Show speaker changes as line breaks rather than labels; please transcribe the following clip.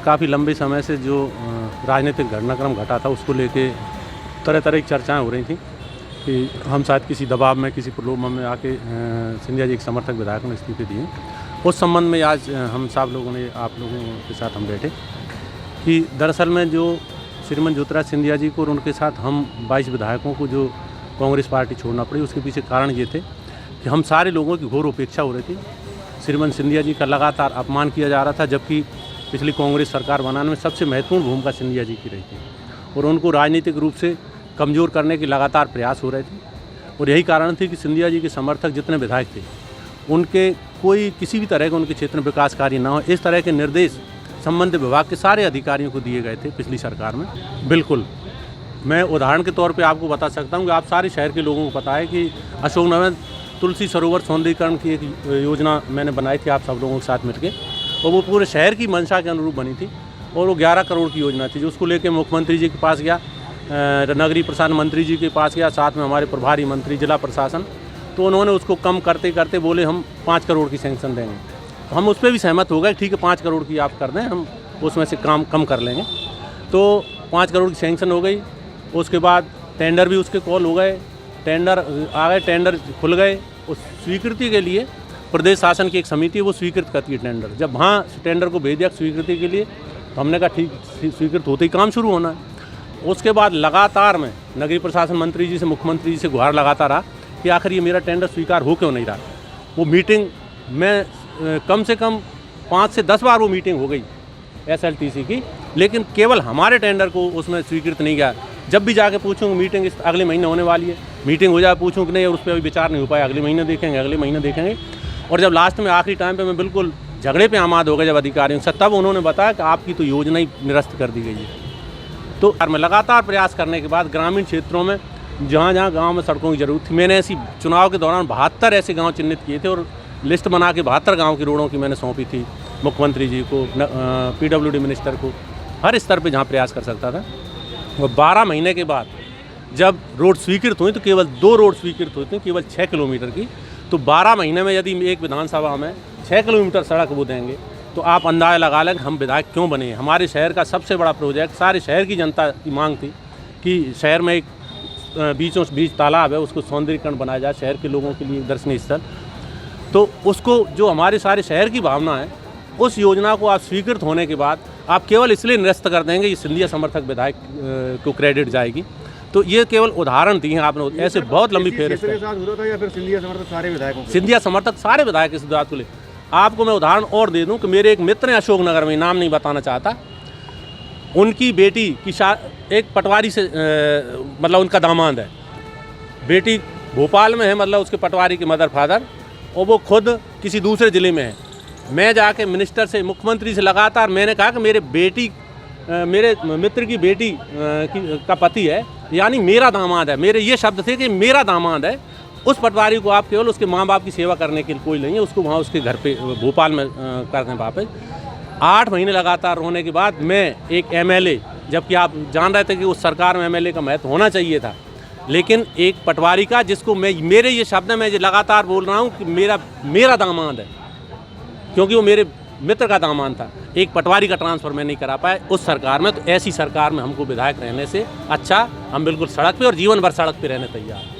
काफ़ी लंबे समय से जो राजनीतिक घटनाक्रम घटा था उसको लेके तरह तरह की चर्चाएं हो रही थी कि हम शायद किसी दबाव में, किसी प्रलोभन में आके सिंधिया जी के समर्थक विधायकों ने इस्तीफे दिए। उस संबंध में आज हम सब लोगों ने, आप लोगों के साथ हम बैठे कि दरअसल में जो श्रीमान ज्योतिराज सिंधिया जी को और उनके साथ हम 22 विधायकों को जो कांग्रेस पार्टी छोड़ना पड़ी, उसके पीछे कारण ये थे कि हम सारे लोगों की घोर उपेक्षा हो रही थी। श्रीमान सिंधिया जी का लगातार अपमान किया जा रहा था, जबकि पिछली कांग्रेस सरकार बनाने में सबसे महत्वपूर्ण भूमिका सिंधिया जी की रही थी और उनको राजनीतिक रूप से कमज़ोर करने के लगातार प्रयास हो रहे थे। और यही कारण थी कि सिंधिया जी के समर्थक जितने विधायक थे उनके कोई किसी भी तरह के उनके क्षेत्र में विकास कार्य ना हो, इस तरह के निर्देश संबंधित विभाग के सारे अधिकारियों को दिए गए थे पिछली सरकार में। बिल्कुल, मैं उदाहरण के तौर पे आपको बता सकता हूँ कि आप सारे शहर के लोगों को पता है कि अशोकनगर में तुलसी सरोवर सौंदर्यीकरण की एक योजना मैंने बनाई थी आप सब लोगों के साथ मिलकर, और वो पूरे शहर की मंशा के अनुरूप बनी थी और वो 11 करोड़ की योजना थी, जो उसको लेकर मुख्यमंत्री जी के पास गया, नगरीय प्रशासन मंत्री जी के पास गया, साथ में हमारे प्रभारी मंत्री जिला प्रशासन, तो उन्होंने उसको कम करते करते बोले हम 5 करोड़ की सैंक्शन देंगे। तो हम उस पर भी सहमत हो गए, ठीक है 5 करोड़ की आप कर दें, हम उसमें से काम कम कर लेंगे। तो 5 करोड़ की सैंक्शन हो गई। उसके बाद टेंडर भी उसके कॉल हो गए, टेंडर आ गए, टेंडर खुल गए। उस स्वीकृति के लिए प्रदेश शासन की एक समिति है, वो स्वीकृत करती है टेंडर। जब वहाँ टेंडर को भेज दिया स्वीकृति के लिए, तो हमने कहा ठीक, स्वीकृत होते ही काम शुरू होना है। उसके बाद लगातार मैं नगरीय प्रशासन मंत्री जी से, मुख्यमंत्री जी से गुहार लगाता रहा कि आखिर ये मेरा टेंडर स्वीकार हो क्यों नहीं रहा। वो मीटिंग में कम से कम 5 से 10 बार वो मीटिंग हो गई SLTC की, लेकिन केवल हमारे टेंडर को उसमें स्वीकृत नहीं गया। जब भी जाके पूछूँ मीटिंग इस अगले महीने होने वाली है, मीटिंग हो जाए, पूछूँ कि नहीं और उस पर अभी विचार नहीं हो पाया, अगले महीने देखेंगे, अगले महीने देखेंगे। और जब लास्ट में आखिरी टाइम पे मैं बिल्कुल झगड़े पे आमाद हो गए जब अधिकारियों से, तब उन्होंने बताया कि आपकी तो योजना ही निरस्त कर दी गई है। तो मैं लगातार प्रयास करने के बाद ग्रामीण क्षेत्रों में जहाँ जहाँ गाँव में सड़कों की जरूरत थी, मैंने ऐसी चुनाव के दौरान 72 ऐसे गाँव चिन्हित किए थे और लिस्ट बना के 72 गाँव की रोडों की मैंने सौंपी थी मुख्यमंत्री जी को, PWD मिनिस्टर को, हर स्तर पे जहाँ प्रयास कर सकता था। और 12 महीने के बाद जब रोड स्वीकृत हुई तो केवल 2 रोड स्वीकृत हुई थी, केवल 6 किलोमीटर की। तो 12 महीने में यदि एक विधानसभा में 6 किलोमीटर सड़क वो देंगे तो आप अंदाज़ा लगा लें हम विधायक क्यों बने। हमारे शहर का सबसे बड़ा प्रोजेक्ट, सारे शहर की जनता की मांग थी कि शहर में एक बीचों बीच तालाब है, उसको सौंदर्यीकरण बनाया जाए, शहर के लोगों के लिए दर्शनीय स्थल। तो उसको जो हमारे सारे शहर की भावना है, उस योजना को आप स्वीकृत होने के बाद आप केवल इसलिए निरस्त कर देंगे, ये सिंधिया समर्थक विधायक को क्रेडिट जाएगी। तो ये केवल उदाहरण दिए हैं आपने, ऐसे बहुत लंबी फेहरिस्त है। सिंधिया समर्थक सारे विधायक इस बात को ले। आपको मैं उदाहरण और दे दूं कि मेरे एक मित्र हैं अशोकनगर में, नाम नहीं बताना चाहता, उनकी बेटी की एक पटवारी से मतलब उनका दामाद है, बेटी भोपाल में है, मतलब उसके पटवारी के मदर फादर, और वो खुद किसी दूसरे ज़िले में है। मैं जाके मिनिस्टर से, मुख्यमंत्री से लगातार मैंने कहा कि मेरे मित्र की बेटी का पति है, यानी मेरा दामाद है, मेरे ये शब्द थे कि मेरा दामाद है। उस पटवारी को आप केवल उसके माँ बाप की सेवा करने के लिए कोई नहीं है, उसको वहाँ उसके घर पे भोपाल में कर दें वापस। 8 महीने लगातार रोने के बाद मैं एक MLA, जबकि आप जान रहे थे कि उस सरकार में MLA का महत्व होना चाहिए था, लेकिन एक पटवारी का, जिसको मैं, मेरे ये शब्द मैं लगातार बोल रहा हूँ कि मेरा दामाद है, क्योंकि वो मेरे मित्र का दामाद था, एक पटवारी का ट्रांसफ़र मैं नहीं करा पाया उस सरकार में। तो ऐसी सरकार में हमको विधायक रहने से अच्छा हम बिल्कुल सड़क पे और जीवन भर सड़क पे रहने तैयार हैं।